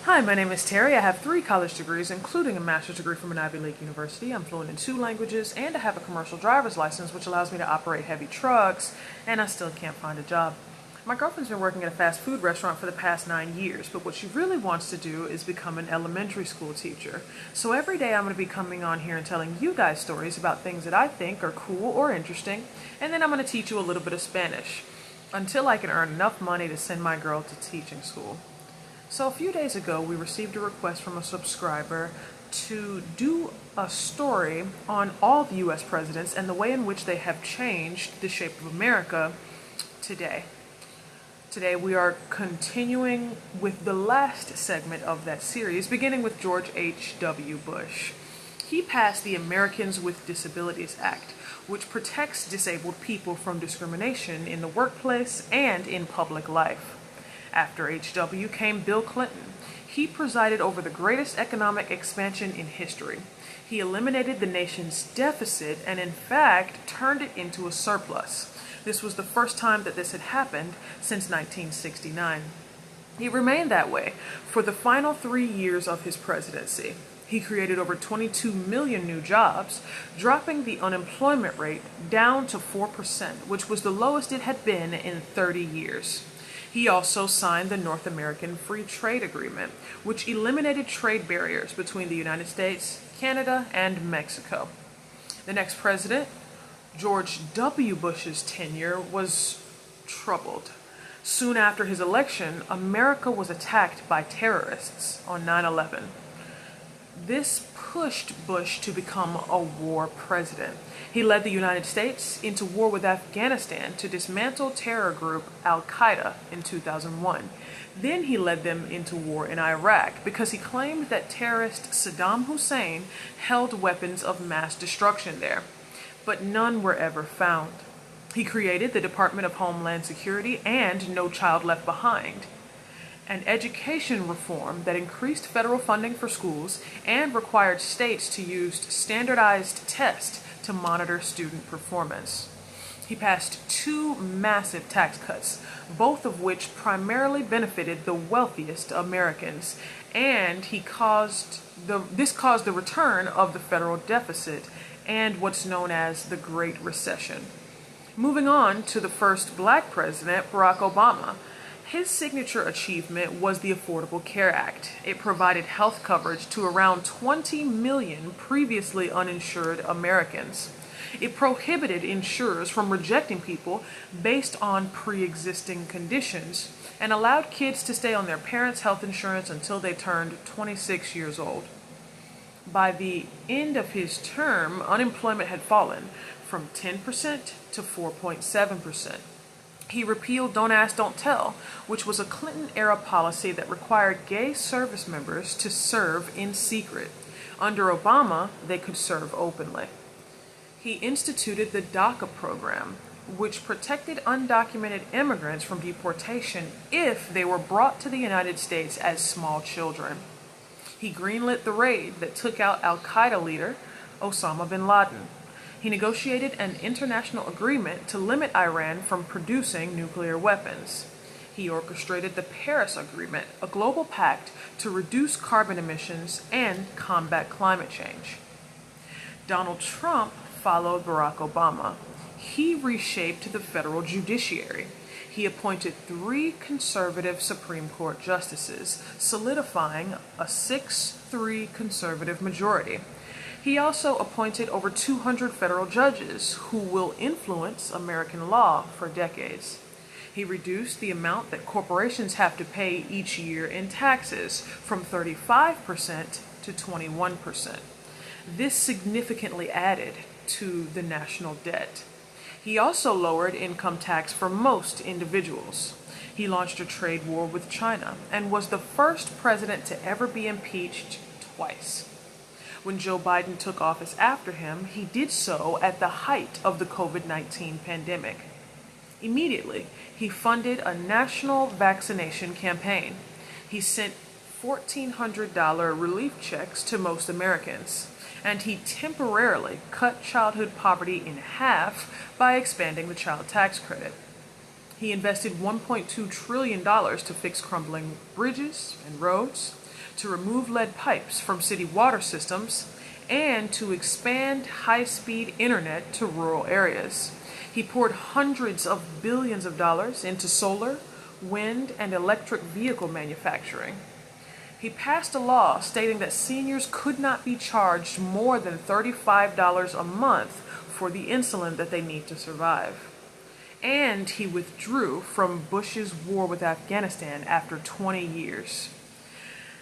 Hi, my name is Terry. I have 3 college degrees, including a master's degree from an Ivy League university. I'm fluent in 2 languages, and I have a commercial driver's license, which allows me to operate heavy trucks, and I still can't find a job. My girlfriend's been working at a fast food restaurant for the past 9 years, but what she really wants to do is become an elementary school teacher. So every day I'm going to be coming on here and telling you guys stories about things that I think are cool or interesting, and then I'm going to teach you a little bit of Spanish until I can earn enough money to send my girl to teaching school. So a few days ago, we received a request from a subscriber to do a story on all the U.S. presidents and the way in which they have changed the shape of America today. Today we are continuing with the last segment of that series, beginning with George H.W. Bush. He passed the Americans with Disabilities Act, which protects disabled people from discrimination in the workplace and in public life. After H.W. came Bill Clinton. He presided over the greatest economic expansion in history. He eliminated the nation's deficit and, in fact, turned it into a surplus. This was the first time that this had happened since 1969. He remained that way for the final 3 years of his presidency. He created over 22 million new jobs, dropping the unemployment rate down to 4%, which was the lowest it had been in 30 years. He also signed the North American Free Trade Agreement, which eliminated trade barriers between the United States, Canada, and Mexico. The next president, George W. Bush's tenure was troubled. Soon after his election, America was attacked by terrorists on 9/11. This pushed Bush to become a war president. He led the United States into war with Afghanistan to dismantle terror group Al-Qaeda in 2001. Then he led them into war in Iraq because he claimed that terrorist Saddam Hussein held weapons of mass destruction there, but none were ever found. He created the Department of Homeland Security and No Child Left Behind, an education reform that increased federal funding for schools and required states to use standardized tests to monitor student performance. He passed 2 massive tax cuts, both of which primarily benefited the wealthiest Americans, and this caused the return of the federal deficit and what's known as the Great Recession. Moving on to the first black president, Barack Obama. His signature achievement was the Affordable Care Act. It provided health coverage to around 20 million previously uninsured Americans. It prohibited insurers from rejecting people based on pre-existing conditions and allowed kids to stay on their parents' health insurance until they turned 26 years old. By the end of his term, unemployment had fallen from 10% to 4.7%. He repealed Don't Ask, Don't Tell, which was a Clinton-era policy that required gay service members to serve in secret. Under Obama, they could serve openly. He instituted the DACA program, which protected undocumented immigrants from deportation if they were brought to the United States as small children. He greenlit the raid that took out Al-Qaeda leader Osama bin Laden. He negotiated an international agreement to limit Iran from producing nuclear weapons. He orchestrated the Paris Agreement, a global pact to reduce carbon emissions and combat climate change. Donald Trump followed Barack Obama. He reshaped the federal judiciary. He appointed 3 conservative Supreme Court justices, solidifying a 6-3 conservative majority. He also appointed over 200 federal judges who will influence American law for decades. He reduced the amount that corporations have to pay each year in taxes from 35% to 21%. This significantly added to the national debt. He also lowered income tax for most individuals. He launched a trade war with China and was the first president to ever be impeached twice. When Joe Biden took office after him, he did so at the height of the COVID-19 pandemic. Immediately, he funded a national vaccination campaign. He sent $1,400 relief checks to most Americans, and he temporarily cut childhood poverty in half by expanding the child tax credit. He invested $1.2 trillion to fix crumbling bridges and roads, to remove lead pipes from city water systems, and to expand high-speed internet to rural areas. He poured hundreds of billions of dollars into solar, wind, and electric vehicle manufacturing. He passed a law stating that seniors could not be charged more than $35 a month for the insulin that they need to survive. And he withdrew from Bush's war with Afghanistan after 20 years.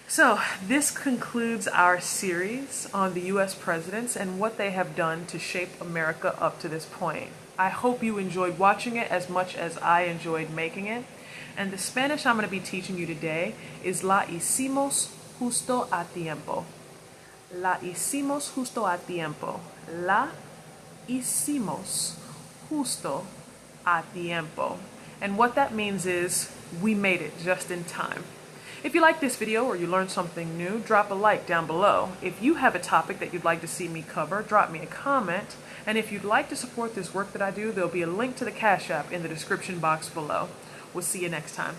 So this concludes our series on the U.S. presidents and what they have done to shape America up to this point. I hope you enjoyed watching it as much as I enjoyed making it. And the Spanish I'm going to be teaching you today is La hicimos justo a tiempo. La hicimos justo a tiempo. La hicimos justo a tiempo. And what that means is we made it just in time. If you like this video or you learned something new, drop a like down below. If you have a topic that you'd like to see me cover, drop me a comment. And if you'd like to support this work that I do, there'll be a link to the Cash App in the description box below. We'll see you next time.